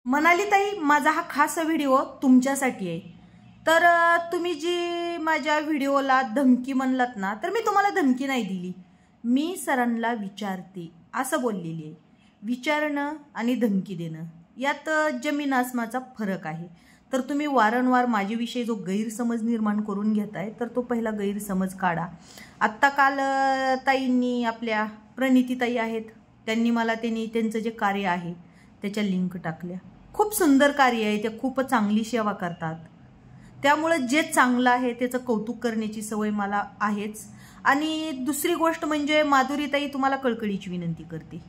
मनाली ताई, माझा हा खास व्हिडिओ तुमच्यासाठी आहे। तर तुम्ही जी माझ्या व्हिडिओला धमकी म्हणलात ना, तर मी तुम्हाला धमकी नाही दिली। मी सरांना विचारते असं बोललेली आहे। विचारणं आणि धमकी देणं यात जमीन आसमानाचा फरक आहे। तर तुम्ही वारंवार माझ्याविषयी जो गैरसमज निर्माण करून घेताय, तर तो पहिला गैरसमज काढा। आत्ता काल ताईंनी, आपल्या प्रणिती ताई आहेत, त्यांनी मला त्यांचं जे कार्य आहे त्याच्या लिंक टाकल्या। खूप सुंदर कार्य आहे, ते खूप चांगली सेवा करतात। त्यामुळे जे चांगलं आहे त्याचं कौतुक करण्याची सवय मला आहेच। आणि दुसरी गोष्ट म्हणजे माधुरी ताई, तुम्हाला कळकळीची विनंती करते।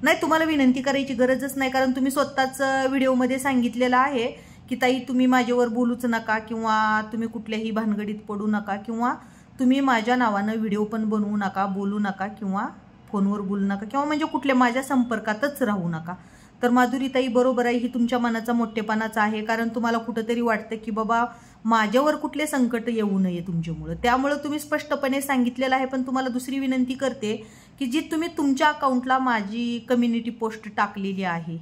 नाही, तुम्हाला विनंती करायची गरजच नाही, कारण तुम्ही स्वतःच व्हिडिओमध्ये सांगितलेलं आहे की ताई तुम्ही माझ्यावर बोलूच नका, किंवा तुम्ही कुठल्याही भानगडीत पडू नका, किंवा तुम्ही माझ्या नावानं व्हिडिओ पण बनवू नका, बोलू नका, किंवा फोनवर बोलू नका, किंवा म्हणजे कुठल्या माझ्या संपर्कातच राहू नका। तर माधुरी ताई, बरोबर आहे, ही तुमच्या मनाचा मोठेपणाचा आहे, कारण तुम्हाला कुठेतरी वाटतं की बाबा माझ्यावर कुठले संकट येऊ नये तुमच्यामुळे। त्यामुळे तुम्ही स्पष्टपणे सांगितलेलं आहे। पण तुम्हाला दुसरी विनंती करते की जी तुम्ही तुमच्या अकाउंटला माझी कम्युनिटी पोस्ट टाकलेली आहे,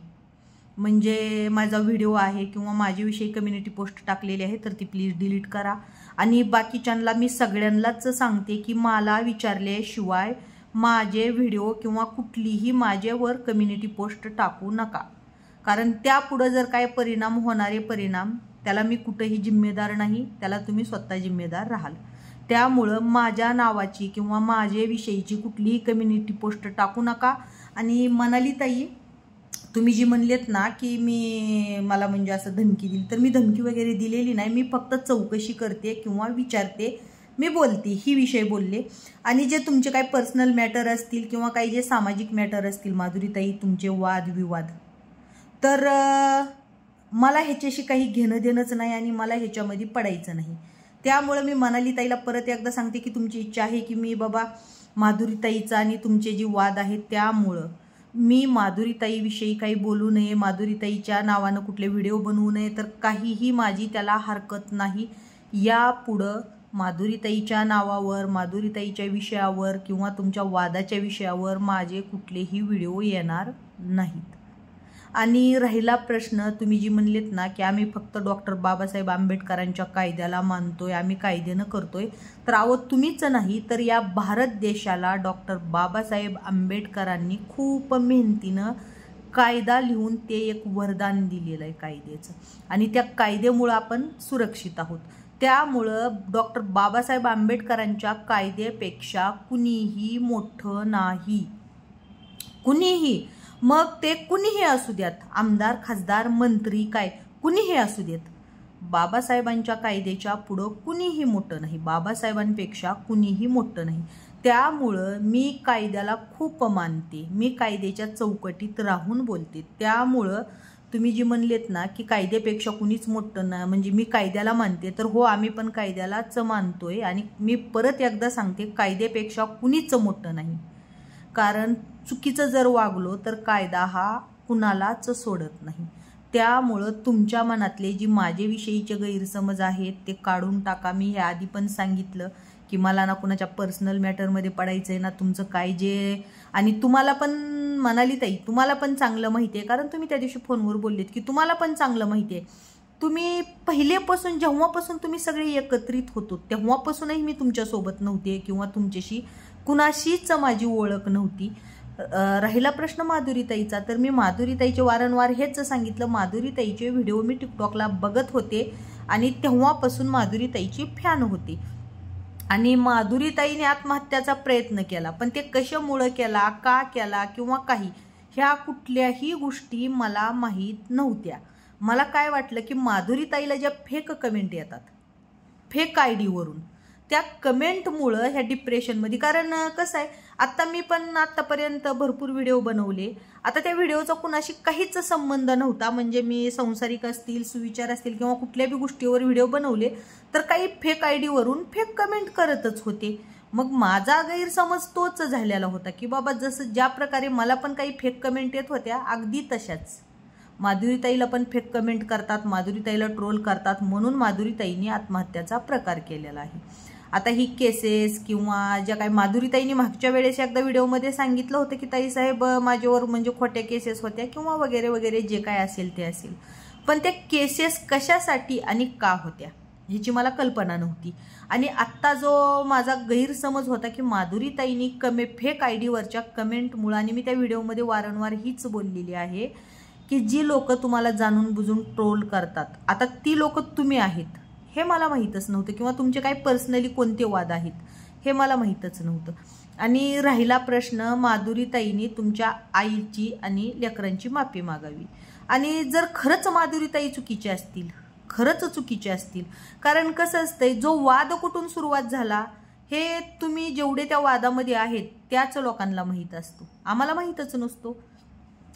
म्हणजे माझा व्हिडिओ आहे किंवा माझ्याविषयी कम्युनिटी पोस्ट टाकलेली आहे, तर ती प्लीज डिलीट करा। आणि बाकीच्यांना मी सगळ्यांनाच सांगते की मला विचारल्याशिवाय माझे व्हिडिओ किंवा कुठलीही माझ्यावर कम्युनिटी पोस्ट टाकू नका, कारण त्यापुढे जर काय परिणाम होणारे परिणाम, त्याला मी कुठेही जिम्मेदार नाही, त्याला तुम्ही स्वतः जिम्मेदार राहाल। त्यामुळं माझ्या नावाची किंवा माझ्याविषयीची कुठलीही कम्युनिटी पोस्ट टाकू नका। आणि मनाली ताई, तुम्ही जी म्हणलेत ना की मला म्हणजे असं धमकी दिली, तर मी धमकी वगैरे दिलेली नाही। मी फक्त चौकशी करते किंवा विचारते, मी बोलते, ही विषय बोलले। आणि जे तुमचे काही पर्सनल मॅटर असतील किंवा काही जे सामाजिक मॅटर असतील माधुरी ताई, तुमचे वादविवाद, तर मला ह्याच्याशी काही घेणं देणंच नाही आणि मला ह्याच्यामध्ये पडायचं नाही। त्यामुळे मी मनाली ताईला परत एकदा सांगते की तुमची इच्छा आहे की मी बाबा माधुरी ताईचा आणि तुमचे जे वाद आहेत त्यामुळं मी माधुरी ताईविषयी काही बोलू नये, माधुरी ताईच्या नावानं कुठले व्हिडिओ बनवू नये, तर काहीही माझी त्याला हरकत नाही। यापुढं माधुरी ताईच्या नावावर, माधुरी ताईच्या विषयावर किंवा तुमच्या वादाच्या विषयावर माझे कुठलेही व्हिडिओ येणार नाहीत। आणि राहिला प्रश्न, तुम्ही जी म्हणलेत ना की आम्ही फक्त डॉक्टर बाबासाहेब आंबेडकरांच्या कायद्याला मानतोय, आम्ही कायद्यानं करतोय, तर अहो तुम्हीच नाही तर या भारत देशाला डॉक्टर बाबासाहेब आंबेडकरांनी खूप मेहनतीनं कायदा लिहून ते एक वरदान दिलेलं आहे कायद्याचं, आणि त्या कायद्यामुळं आपण सुरक्षित आहोत। त्यामुळं डॉक्टर बाबासाहेब आंबेडकरांच्या कायद्यापेक्षा कुणीही मोठं नाही, कुणीही। मग ते कुणीही असू द्यात, आमदार, खासदार, मंत्री, काय कुणीही असू देत, बाबासाहेबांच्या कायद्याच्या पुढं कुणीही मोठं नाही, बाबासाहेबांपेक्षा कुणीही मोठं नाही। त्यामुळं मी कायद्याला खूप मानते, मी कायद्याच्या चौकटीत राहून बोलते। त्यामुळं तुम्ही जी म्हणलेत ना की कायद्यापेक्षा कुणीच मोठं ना, म्हणजे मी कायद्याला मानते, तर हो, आम्ही पण कायद्यालाच मानतोय। आणि मी परत एकदा सांगते, कायद्यापेक्षा कुणीच मोठं नाही, कारण चुकीचं जर वागलो तर कायदा हा कुणालाच सोडत नाही। त्यामुळं तुमच्या मनातले जी माझ्याविषयीचे गैरसमज आहेत ते काढून टाका। मी हे आधी पण सांगितलं की मला ना कुणाच्या पर्सनल मॅटरमध्ये पडायचं आहे ना तुमचं काय जे, आणि तुम्हाला पण मनाली ताई, तुम्हाला पण चांगलं माहिती आहे, कारण तुम्ही त्या दिवशी फोनवर बोललेत की तुम्हाला पण चांगलं माहिती आहे। तुम्ही पहिलेपासून, जेव्हापासून तुम्ही सगळे एकत्रित होतो तेव्हापासूनही मी तुमच्यासोबत नव्हते किंवा तुमच्याशी कुणाशीच माझी ओळख नव्हती। राहिला प्रश्न माधुरी ताईचा, तर मी माधुरी ताईचे वारंवार हेच सांगितलं, माधुरी ताईचे व्हिडिओ मी टिकटॉकला बघत होते आणि तेव्हापासून माधुरी ताईची फॅन होती। आणि माधुरी ताईने आत्महत्याचा प्रयत्न केला, पण ते कशामुळे केला, का केला किंवा काही, ह्या कुठल्याही गोष्टी मला माहीत नव्हत्या। मला काय वाटलं की माधुरी ताईला ज्या फेक कमेंट येतात, फेक ID वरून, त्या कमेंटमुळं ह्या डिप्रेशनमध्ये, कारण कसं आहे, आता मी पण आत्तापर्यंत भरपूर व्हिडिओ बनवले, आता त्या व्हिडिओचा कुणाशी काहीच संबंध नव्हता, म्हणजे मी संसारिक असतील, सुविचार असतील किंवा कुठल्याही गोष्टीवर व्हिडिओ बनवले, तर काही फेक ID वरून फेक कमेंट करतच होते। मग माझा गैरसमज तोच झालेला होता की बाबा जसं ज्या प्रकारे मला पण काही फेक कमेंट येत होत्या, अगदी तशाच माधुरी ताईला पण फेक कमेंट करतात, माधुरी ताईला ट्रोल करतात, म्हणून माधुरी ताईने आत्महत्याचा प्रकार केलेला आहे। आता ही केसेस किंवा ज्या काही माधुरीताईंनी मागच्या वेळेस एकदा व्हिडिओमध्ये सांगितलं होतं की ताई साहेब माझ्यावर म्हणजे खोट्या केसेस होत्या किंवा वगैरे वगैरे जे काय असेल ते असेल, पण त्या केसेस कशासाठी आणि का होत्या ह्याची मला कल्पना नव्हती. आणि आत्ता जो माझा गैरसमज होता की माधुरीताईंनी फेक आयडीवरच्या कमेंटमुळे, आणि मी त्या व्हिडिओमध्ये वारंवार हीच बोललेली आहे की जी लोक तुम्हाला जाणून बुजून ट्रोल करतात, आता ती लोक तुम्ही आहेत हे मला माहीतच नव्हतं, किंवा तुमचे काही पर्सनली कोणते वाद आहेत हे मला माहीतच नव्हतं. आणि राहिला प्रश्न, माधुरीताईंनी तुमच्या आईची आणि लेकरांची माफी मागावी. आणि जर खरंच माधुरीताई चुकीचे असतील, खरंच चुकीचे असतील, कारण कसं असतंय, जो वाद कुठून सुरुवात झाला हे तुम्ही जेवढे त्या वादामध्ये आहेत त्याच लोकांना माहीत असतो, आम्हाला माहीतच नसतो.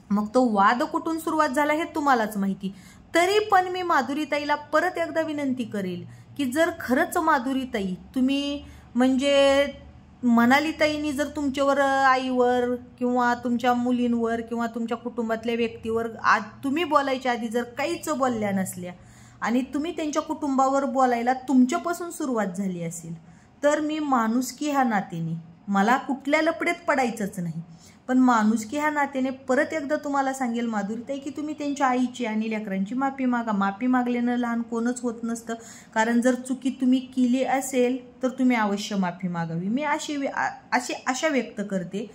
मग तो वाद कुठून सुरुवात झाला हे तुम्हालाच माहिती. तरी पण मी माधुरीताईला परत एकदा विनंती करेल की जर खरंच माधुरीताई तुम्ही म्हणजे मनालीताईंनी जर तुमच्यावर, आईवर किंवा तुमच्या मुलींवर किंवा तुमच्या कुटुंबातल्या व्यक्तीवर आज तुम्ही बोलायच्या आधी जर काहीच बोलल्या नसल्या आणि तुम्ही त्यांच्या कुटुंबावर बोलायला तुमच्यापासून सुरुवात झाली असेल, तर मी माणुसकी ह्या नात्याने, मला कुठल्या लपडेत पडायचंच नाही, पण माणुसकी ह्या नात्याने परत एकदा तुम्हाला सांगेल माधुरीताई की तुम्ही त्यांच्या आईची आणि लेकरांची माफी मागा. माफी मागल्यानं लहान कोणच होत नसतं, कारण जर चुकी तुम्ही केली असेल तर तुम्ही अवश्य माफी मागावी, मी आशा व्यक्त करते.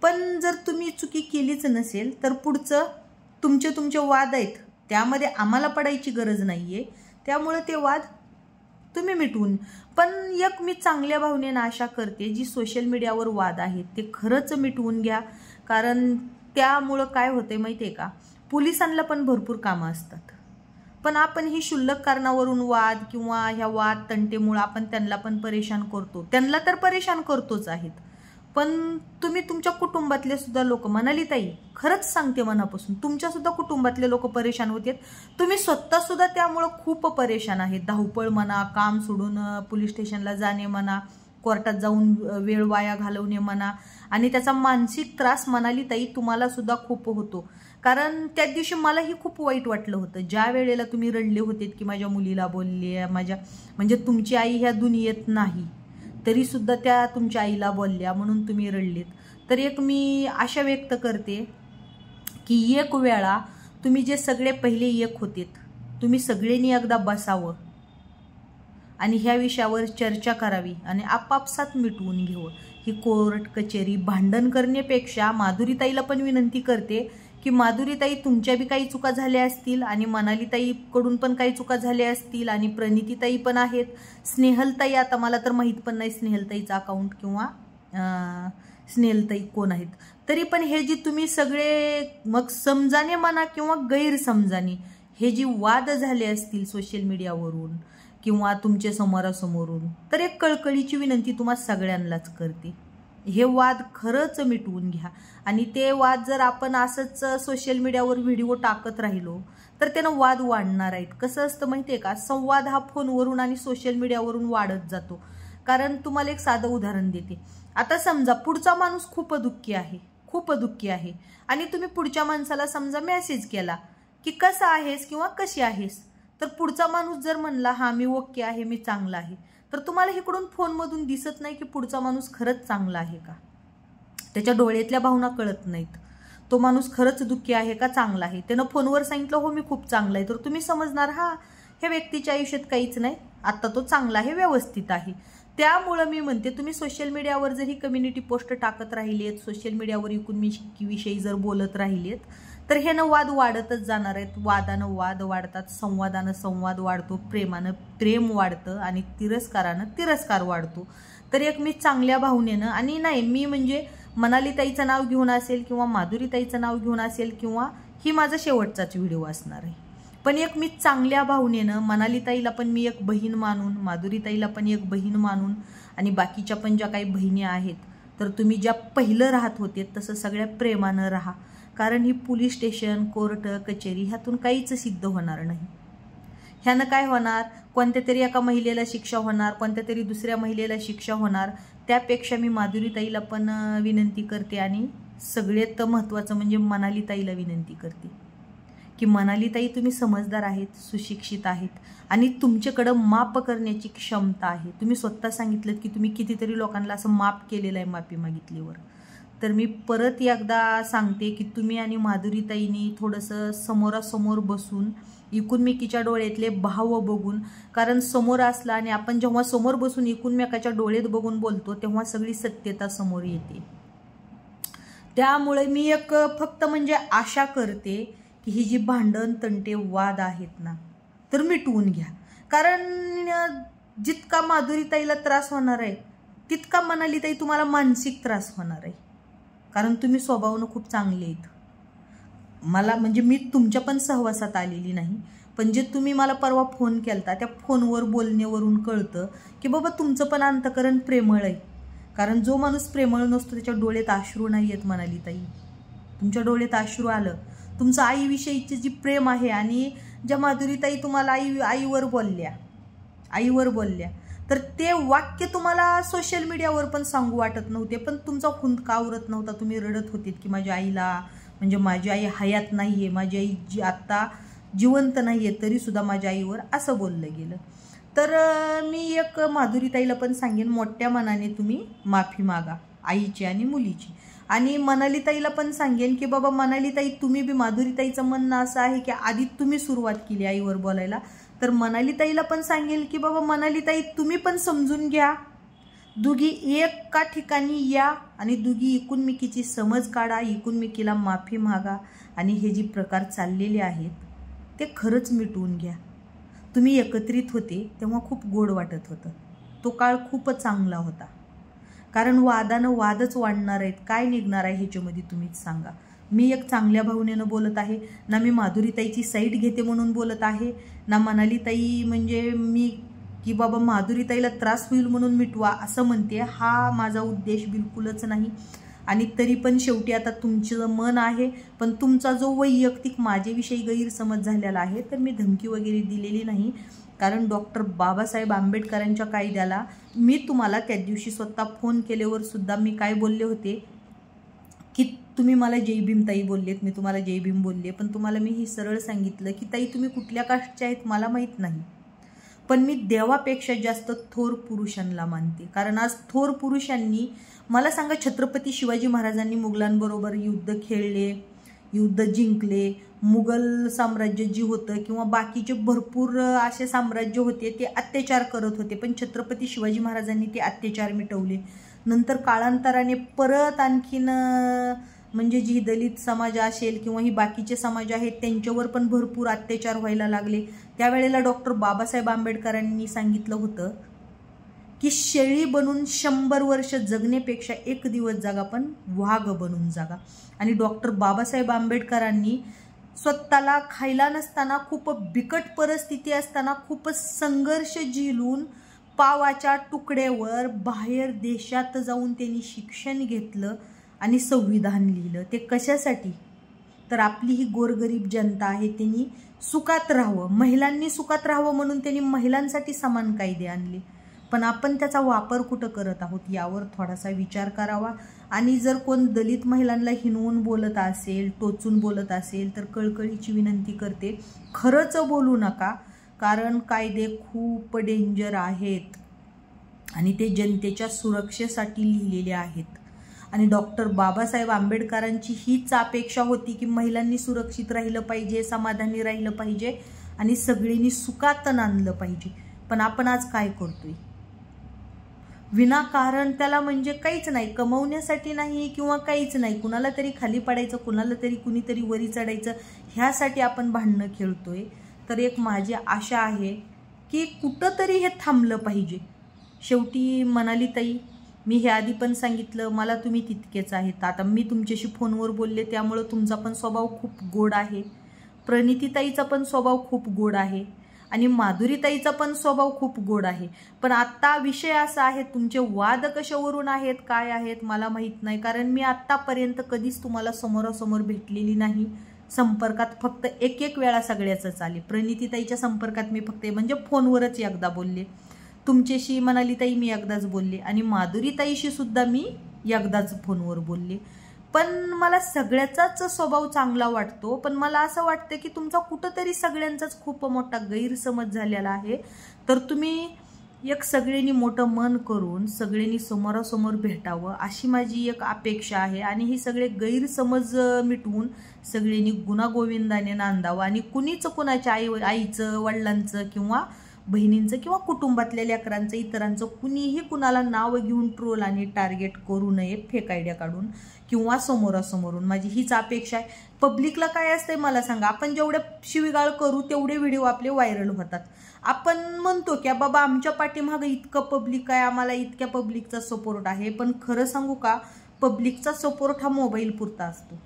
पण जर तुम्ही चुकी केलीच नसेल तर पुढचं तुमचे वाद आहेत त्यामध्ये आम्हाला पडायची गरज नाही आहे, त्यामुळे ते वाद तुम्ही मिटवून. पण एक मी चांगल्या भावनेनं आशा करते, जी सोशल मीडियावर वाद आहेत ते खरंच मिटवून घ्या, कारण त्यामुळं काय होतंय माहिती आहे का, पोलिसांना पण भरपूर कामं असतात, पण आपण ही क्षुल्लक कारणावरून वाद किंवा ह्या वाद तंटेमुळे आपण त्यांना पण परेशान करतो, त्यांना तर परेशान करतोच आहेत, पण तुम्ही तुमच्या कुटुंबातले सुद्धा लोक, मनालीताई खरंच सांगते मनापासून, तुमच्या सुद्धा कुटुंबातले लोक परेशान होतात, तुम्ही स्वतः सुद्धा त्यामुळे खूप परेशान आहेत. धावपळ म्हणा, काम सोडून पोलीस स्टेशनला जाणे म्हणा, कोर्टात जाऊन वेळ वाया घालवणे म्हणा, आणि त्याचा मानसिक त्रास मनालीताई तुम्हाला सुद्धा खूप होतो. कारण त्या दिवशी मलाही खूप वाईट वाटलं होतं ज्या वेळेला तुम्ही रडले होते की माझ्या मुलीला बोलले, माझ्या म्हणजे तुमची आई ह्या दुनियेत नाही तरी सुद्धा त्या तुमच्या आईला बोलल्या म्हणून तुम्ही रडलेत. तर एक मी आशा व्यक्त करते की एक वेळा तुम्ही जे सगळे पहिले एक होतेत, तुम्ही सगळ्यांनी एकदा बसावं आणि ह्या विषयावर चर्चा करावी आणि आपापसात मिटवून घ्यावं. ही कोर्ट कचेरी भांडण करण्यापेक्षा माधुरीताईला पण विनंती करते की माधुरीताई तुमच्या बी काही चुका झाल्या असतील आणि मनालीताईकडून पण काही चुका झाल्या असतील आणि प्रणितीताई पण आहेत, स्नेहलताई आता मला तर माहीत पण नाही स्नेहलताईचा अकाउंट किंवा स्नेहलताई कोण आहेत, तरी पण हे जी तुम्ही सगळे मग समजाने म्हणा किंवा गैरसमजाने हे जी वाद झाले असतील सोशल मीडियावरून किंवा तुमच्या समोरासमोरून, तर एक कळकळीची विनंती तुम्हा सगळ्यांनाच करते, हे वाद खरंच मिटवून घ्या. आणि ते वाद जर आपण असंच सोशल मीडियावर व्हिडिओ टाकत राहिलो तर त्यानं वाद वाढणार आहेत. कसं असतं माहिती आहे का, संवाद हा फोनवरून आणि सोशल मीडियावरून वाढत जातो. कारण तुम्हाला एक साधं उदाहरण देते, आता समजा पुढचा माणूस खूप दुःखी आहे आणि तुम्ही पुढच्या माणसाला समजा मेसेज केला की कसा आहेस किंवा कशी आहेस, तर पुढचा माणूस जर म्हणला हा मी ओके आहे, मी चांगला आहे, तर तुम्हाला इकडून फोनमधून दिसत नाही की पुढचा माणूस खरंच चांगला आहे का, त्याच्या डोळ्यातल्या भावना कळत नाहीत, तो माणूस खरंच दुःखी आहे का चांगला आहे. त्यानं फोनवर सांगितलं हो मी खूप चांगला आहे, तर तुम्ही समजणार हा ह्या व्यक्तीच्या आयुष्यात काहीच नाही, आता तो चांगला आहे, व्यवस्थित आहे. त्यामुळं मी म्हणते तुम्ही सोशल मीडियावर जर ही कम्युनिटी पोस्ट टाकत राहिलेत, सोशल मीडियावर विषयी जर बोलत राहिलेत, तर ह्यानं वाद वाढतच जाणार आहेत. वादानं वाद वाढतात, संवादानं संवाद वाढतो, प्रेमानं प्रेम वाढतं आणि तिरस्कारानं तिरस्कार वाढतो. तर एक मी चांगल्या भावनेनं, आणि नाही मी म्हणजे मनालीताईचं नाव घेऊन असेल किंवा माधुरीताईचं नाव घेऊन असेल किंवा ही माझा शेवटचाच व्हिडिओ असणार आहे, पण एक मी चांगल्या भावनेनं मनालीताईला पण मी एक बहीण मानून, माधुरीताईला पण एक बहीण मानून आणि बाकीच्या पण ज्या काही बहिणी आहेत, तर तुम्ही ज्या पहिलं राहत होते तसं सगळ्या प्रेमानं राहा. कारण ही पोलीस स्टेशन, कोर्ट, कचेरी ह्यातून काहीच सिद्ध होणार नाही. ह्यानं काय होणार, कोणत्या तरी एका महिलेला शिक्षा होणार, कोणत्या तरी दुसऱ्या महिलेला शिक्षा होणार. त्यापेक्षा मी माधुरीताईला पण विनंती करते आणि सगळ्यात महत्त्वाचं म्हणजे मनालीताईला विनंती करते की की मनालीताई तुम्ही समजदार आहेत, सुशिक्षित आहेत आणि तुमच्याकडं माफ करण्याची क्षमता आहे. तुम्ही स्वतः सांगितलं की तुम्ही कितीतरी लोकांना असं माफ केलेलं आहे माफी मागितल्यावर. तर मी परत एकदा सांगते की तुम्ही आणि माधुरीताईंनी थोडंसं समोरासमोर बसून एकूणमेकीच्या डोळ्यातले भाव बघून, कारण समोर असला आणि आपण जेव्हा समोर बसून एकूणमेकाच्या डोळ्यात बघून बोलतो तेव्हा सगळी सत्यता समोर येते. त्यामुळे मी एक फक्त म्हणजे आशा करते की ही जी भांडण तंटे वाद आहेत ना तर मिटवून घ्या. कारण जितका माधुरीताईला त्रास होणार आहे तितका मनालीताई तुम्हाला मानसिक त्रास होणार आहे. कारण तुम्ही स्वभावानं खूप चांगले आहेत. मला म्हणजे मी तुमच्या पण सहवासात आलेली नाही, पण जे तुम्ही मला परवा फोन केलता त्या फोनवर बोलण्यावरून कळतं की बाबा तुमचं पण अंतकरण प्रेमळ आहे. कारण जो माणूस प्रेमळ नसतो त्याच्या डोळ्यात अश्रू नाही येत. मनालीताई तुमच्या डोळ्यात अश्रू आलं. तुमचं आईविषयीचे जी प्रेम आहे आणि ज्या माधुरीताई तुम्हाला आईवर बोलल्या तर ते वाक्य तुम्हाला सोशल मीडियावर पण सांगू वाटत नव्हते, पण तुमचा हुंदका आवरत नव्हता. तुम्ही रडत होते की माझ्या आईला म्हणजे माझी आई हयात नाही आहे, माझी आई जी आत्ता जिवंत नाही आहे तरीसुद्धा माझ्या आईवर असं बोललं गेलं. तर मी एक माधुरीताईला पण सांगेन मोठ्या मनाने तुम्ही माफी मागा आईची आणि मुलीची. आणि मनालीताईला पण सांगेन की बाबा मनालीताई तुम्ही बी, माधुरीताईचं म्हणणं असं आहे की आधी तुम्ही सुरुवात केली आईवर बोलायला, तर मनालीताईला पण सांगेल की बाबा मनालीताई तुम्ही पण समजून घ्या. दोघी एका ठिकाणी या आणि दोघी एकूणमेकीची समज काढा, एकूणमेकीला माफी मागा आणि हे जे प्रकार चाललेले आहेत ते खरंच मिटवून घ्या. तुम्ही एकत्रित होते तेव्हा खूप गोड वाटत होतं. तो काळ खूपच चांगला होता. कारण वादानं वादच वाढणार आहेत. काय निघणार आहे ह्याच्यामध्ये तुम्हीच सांगा. मी एक चांगल्या भावनेनं बोलत आहे ना, मी माधुरीताईची साईड घेते म्हणून बोलत आहे ना, मनालीताई म्हणजे मी की बाबा माधुरीताईला त्रास होईल म्हणून मिटवा असं म्हणते. हा माझा उद्देश बिलकुलच नाही. आणि तरी पण शेवटी आता तुमचं मन आहे, पण तुमचा जो वैयक्तिक माझ्याविषयी गैरसमज झालेला आहे तर मी धमकी वगैरे दिलेली नाही. कारण डॉक्टर बाबासाहेब आंबेडकरांच्या कायद्याला मी तुम्हाला त्या दिवशी स्वतः फोन केल्यावर सुद्धा मी काय बोलले होते की तुम्ही मला जय भीम ताई बोललेत, मी तुम्हाला जय भीम बोलले, पण तुम्हाला मी ही सरळ सांगितलं की ताई तुम्ही कुठल्या कास्टच्या आहेत मला माहीत नाही, पण मी देवापेक्षा जास्त थोर पुरुषांना मानते. कारण आज थोर पुरुषांनी मला सांगा, छत्रपती शिवाजी महाराजांनी मुघलांबरोबर युद्ध खेळले, युद्ध जिंकले, मुघल साम्राज्य जी होतं किंवा बाकीचे भरपूर असे साम्राज्य होते ते अत्याचार करत होते, पण छत्रपती शिवाजी महाराजांनी ते अत्याचार मिटवले. नंतर काळांतराने परत आणखीन म्हणजे जी दलित समाज असेल किंवा ही बाकीचे समाज आहेत त्यांच्यावर पण भरपूर अत्याचार व्हायला लागले. त्यावेळेला डॉक्टर बाबासाहेब आंबेडकरांनी सांगितलं होतं की शेळी बनून 100 वर्ष जगण्यापेक्षा एक दिवस जगा पण वाघ बनून जगा. आणि डॉक्टर बाबासाहेब आंबेडकरांनी स्वतःला खायला नसताना, खूप बिकट परिस्थिती असताना, खूप संघर्ष झेलून पावाच्या तुकड्यावर बाहेर देशात जाऊन त्यांनी शिक्षण घेतलं आणि संविधान लिहिलं. ते कशासाठी? तर आपली ही गोरगरीब जनता आहे त्यांनी सुखात राहावं, महिलांनी सुखात राहावं म्हणून त्यांनी महिलांसाठी समान कायदे आणले. पण आपण त्याचा वापर कुठं करत आहोत यावर थोडासा विचार करावा. आणि जर कोण दलित महिलांना हिनवून बोलत असेल, टोचून बोलत असेल तर कळकळीची विनंती करते, खरंच बोलू नका. कारण कायदे खूप डेंजर आहेत आणि ते जनतेच्या सुरक्षेसाठी लिहिलेले आहेत. आणि डॉक्टर बाबासाहेब आंबेडकरांची हीच अपेक्षा होती की महिलांनी सुरक्षित राहिलं पाहिजे, समाधानी राहिलं पाहिजे आणि सगळ्यांनी सुखात नांदलं पाहिजे. पण आपण आज काय करतोय? विनाकारण त्याला म्हणजे काहीच नाही, कमवण्यासाठी नाही किंवा काहीच नाही, कुणाला तरी खाली पडायचं, कुणाला तरी कुणीतरी वरी चढायचं, ह्यासाठी आपण भांडणं खेळतोय. तर एक माझी आशा आहे की कुठंतरी हे थांबलं पाहिजे. शेवटी मनालीताई, मी हे आधी पण सांगितलं, मला तुम्ही तितकेच आहेत. आता मी तुमच्याशी फोनवर बोलले त्यामुळं तुमचा पण स्वभाव खूप गोड आहे, प्रणितीताईचा पण स्वभाव खूप गोड आहे आणि माधुरीताईचा पण स्वभाव खूप गोड आहे. पण आत्ता विषय असा आहे, तुमचे वाद कशावरून आहेत, काय आहेत मला माहीत नाही. कारण मी आत्तापर्यंत कधीच तुम्हाला समोरासमोर भेटलेली नाही. संपर्कात फक्त एक वेळा सगळ्याच आले. प्रणितीताईच्या संपर्कात मी फक्त म्हणजे फोनवरच एकदा बोलले, तुमच्याशी मनालीताई मी एकदाच बोलले आणि माधुरीताईशी सुद्धा मी एकदाच फोनवर बोलले. पण मला सगळ्याचाच स्वभाव चांगला वाटतो, पण मला असं वाटतं की तुमचा कुठंतरी सगळ्यांचाच खूप मोठा गैरसमज झालेला आहे। तर तुम्ही एक सगळ्यांनी मोठं मन करून सगळ्यांनी समोरासमोर भेटावं अशी माझी एक अपेक्षा आहे आणि ही सगळे गैरसमज मिटवून सगळ्यांनी गुणागोविंदाने नांदावं आणि कुणीच कुणाच्या आईचं वडिलांचं किंवा बहिणींचं किंवा कुटुंबातल्या लेकरांचं इतरांचं कुणीही कुणाला नाव घेऊन ट्रोल आणि टार्गेट करू नये फेक आयडिया काढून किंवा समोरासमोरून। माझी हीच अपेक्षा आहे। पब्लिकला काय असतंय मला सांगा, आपण जेवढे शिवीगाळ करू तेवढे व्हिडिओ आपले व्हायरल होतात। आपण म्हणतो की बाबा आमच्या पाठीमागे इतकं पब्लिक आहे, आम्हाला इतक्या पब्लिकचा सपोर्ट आहे, पण खरं सांगू का, पब्लिकचा सपोर्ट हा मोबाईल पुरता असतो।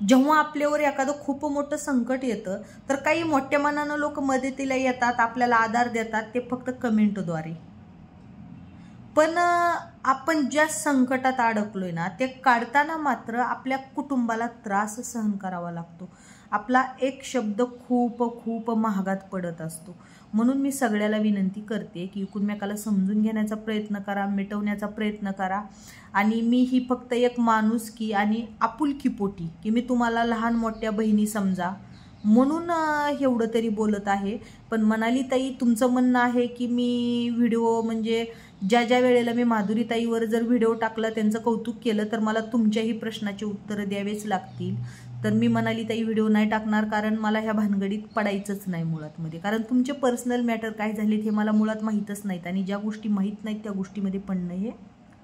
जेव्हा आपल्यावर एखादं खूप मोठं संकट येतं तर काही मोठ्या मनानं लोक मदतीला येतात, आपल्याला आधार देतात, ते फक्त कमेंटद्वारे। पण आपण ज्या संकटात अडकलोय ना ते काढताना मात्र आपल्या कुटुंबाला त्रास सहन करावा लागतो। आपला एक शब्द खूप खूप महागात पडत असतो। म्हणून मी सगळ्याला विनंती करते की एकमेकाला समजून घेण्याचा प्रयत्न करा, मिटवण्याचा प्रयत्न करा। आणि मी ही फक्त एक माणुसकी आणि आपुलकीपोटी की मी तुम्हाला लहान मोठ्या बहिणी समजा म्हणून एवढं तरी बोलत आहे। पण मनाली ताई, तुमचं म्हणणं आहे की मी व्हिडिओ म्हणजे ज्या ज्या वेळेला मी माधुरी ताईवर जर व्हिडिओ टाकला, त्यांचं कौतुक केलं, तर मला तुमच्याही प्रश्नाची उत्तरं द्यावेच लागतील। तर मी मनाली ताई व्हिडिओ नाही टाकणार, कारण मला ह्या भानगडीत पडायचंच नाही मुळात मध्ये। कारण तुमचे पर्सनल मॅटर काय झालेत हे मला मुळात माहीतच नाहीत आणि ज्या गोष्टी माहीत नाहीत त्या गोष्टीमध्ये पडणं हे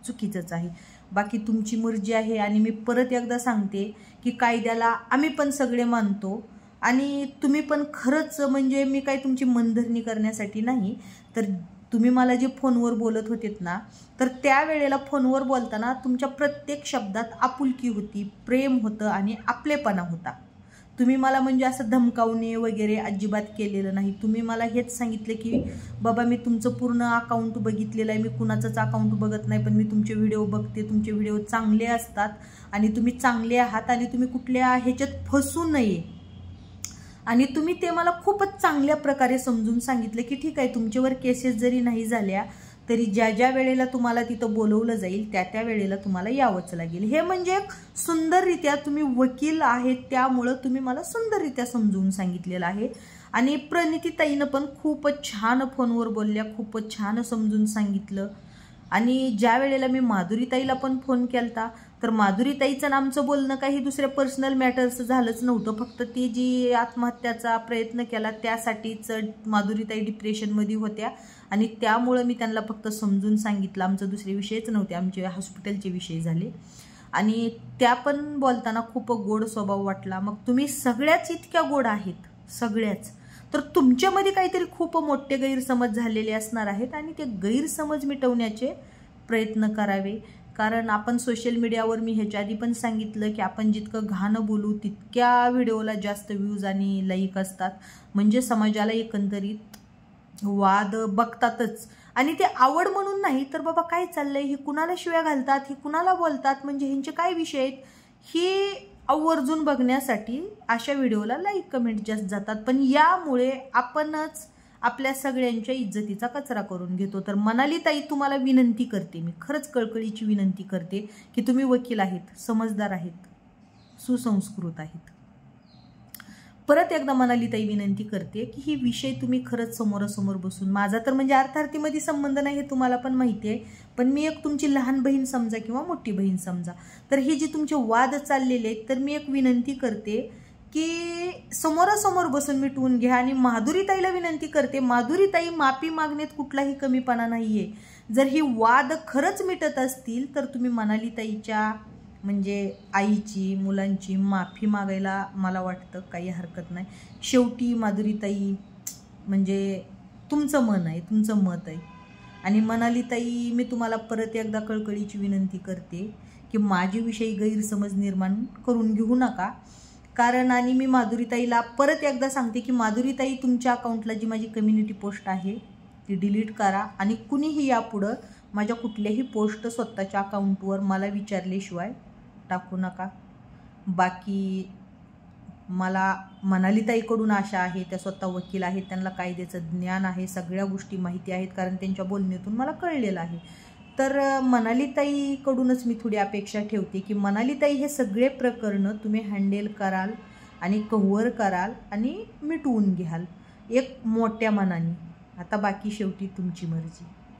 चुकीचंच आहे। बाकी तुमची मर्जी आहे आणि मी परत एकदा सांगते की कायद्याला आम्ही पण सगळे मानतो आणि तुम्ही पण खरंच म्हणजे मी काय तुमची मनधरणी करण्यासाठी नाही, तर तुम्ही मला जे फोनवर बोलत होतेत ना, तर त्यावेळेला फोनवर बोलताना तुमच्या प्रत्येक शब्दात आपुलकी होती, प्रेम होतं आणि आपलेपणा होता। तुम्ही मला म्हणजे असं धमकावणे वगैरे अजिबात केलेलं नाही। तुम्ही मला हेच सांगितलं की बाबा मी तुमचं पूर्ण अकाउंट बघितलेलं आहे, मी कुणाचंच अकाउंट बघत नाही, पण मी तुमचे व्हिडिओ बघते, तुमचे व्हिडिओ चांगले असतात आणि तुम्ही चांगले आहात आणि तुम्ही कुठल्या ह्याच्यात फसू नये। आणि तुम्ही ते मला खूपच चांगल्या प्रकारे समजून सांगितलं की ठीक आहे, तुमच्यावर केसेस जरी नाही झाल्या तरी ज्या ज्या वेळेला तुम्हाला तिथं बोलवलं जाईल त्या त्या वेळेला तुम्हाला यावंच लागेल। हे म्हणजे एक सुंदररित्या तुम्ही वकील आहेत त्यामुळं तुम्ही मला सुंदररित्या समजून सांगितलेलं आहे। आणि प्रणिती ताईनं पण खूपच छान फोनवर बोलल्या, खूपच छान समजून सांगितलं। आणि ज्या वेळेला मी माधुरी ताईला पण फोन केलता तर माधुरी ताईचं आमचं बोलणं काही दुसऱ्या पर्सनल मॅटर्स झालंच नव्हतं, फक्त ती जी आत्महत्याचा प्रयत्न केला त्यासाठीच माधुरी ताई डिप्रेशनमध्ये होत्या आणि त्यामुळे मी त्यांना फक्त समजून सांगितलं। आमचं दुसरे विषयच नव्हते, आमचे हॉस्पिटलचे विषय झाले आणि त्या पण बोलताना खूप गोड स्वभाव वाटला। मग तुम्ही सगळ्याच इतक्या गोड आहेत, सगळ्याच, तर तुमच्यामध्ये काहीतरी खूप मोठे गैरसमज झालेले असणार आहेत आणि ते गैरसमज मिटवण्याचे प्रयत्न करावे। कारण आपण सोशल मीडियावर मी ह्याच्या आधी पण सांगितलं की आपण जितकं घाणं बोलू तितक्या व्हिडिओला जास्त व्ह्यूज आणि लाईक असतात, म्हणजे समाजाला एकंदरीत वाद बघतातच आणि ते आवड म्हणून नाही तर बाबा काय चाललंय, ही कुणाला शिव्या घालतात, ही कुणाला बोलतात, म्हणजे ह्यांचे काय विषय आहेत, ही आवर्जून बघण्यासाठी अशा व्हिडिओला लाईक कमेंट जास्त जातात। पण यामुळे आपणच आपल्या सगळ्यांच्या इज्जतीचा कचरा करून घेतो। तर मनाली ताई, तुम्हाला विनंती करते, मी खरंच कळकळीची विनंती करते की तुम्ही वकील आहेत, समजदार आहेत, सुसंस्कृत आहेत। परत एकदा मनाली ताई विनंती करते की ही विषय तुम्ही खरंच समोरासमोर बसून, माझा तर म्हणजे अर्थार्थीमध्ये संबंध नाही हे तुम्हाला पण माहिती आहे, पण मी एक तुमची लहान बहीण समजा किंवा मोठी बहीण समजा, तर हे जे तुमचे वाद चाललेले आहेत तर मी एक विनंती करते की समोरासमोर बसून मिटवून घ्या। आणि माधुरी ताईला विनंती करते, माधुरी ताई, माफी मागण्यात कुठलाही कमीपणा नाहीये। जर ही वाद खरंच मिटत असतील तर तुम्ही मनाली ताईच्या म्हणजे आईची, मुलांची माफी मागायला मला वाटतं काही हरकत नाही। शेवटी माधुरी ताई म्हणजे तुमचं मन आहे, तुमचं मत आहे। आणि मनाली ताई, मी तुम्हाला परत एकदा कळकळीची विनंती करते की माझ्याविषयी गैरसमज निर्माण करून घेऊ नका। कारण आणि मी माधुरी ताईला परत एकदा सांगते की माधुरी ताई, तुमच्या अकाउंटला जी माझी कम्युनिटी पोस्ट आहे ती डिलीट करा आणि कुणीही यापुढं माझ्या कुठल्याही पोस्ट स्वतःच्या अकाउंटवर मला विचारल्याशिवाय टाकू नका। बाकी मला मनाली ताईकडून आशा आहे, त्या स्वतः वकील आहेत, त्यांना कायद्याचं ज्ञान आहे, सगळ्या गोष्टी माहिती आहेत, कारण त्यांच्या बोलण्यातून मला कळलेलं आहे। तर मनालीताईकडूनच मी थोडी अपेक्षा ठेवते की मनालीताई हे सगळे प्रकरणं तुम्ही हँडल कराल आणि कव्हर कराल आणि मिटवून घ्याल एक मोठ्या मनाने. आता बाकी शेवटी तुमची मर्जी.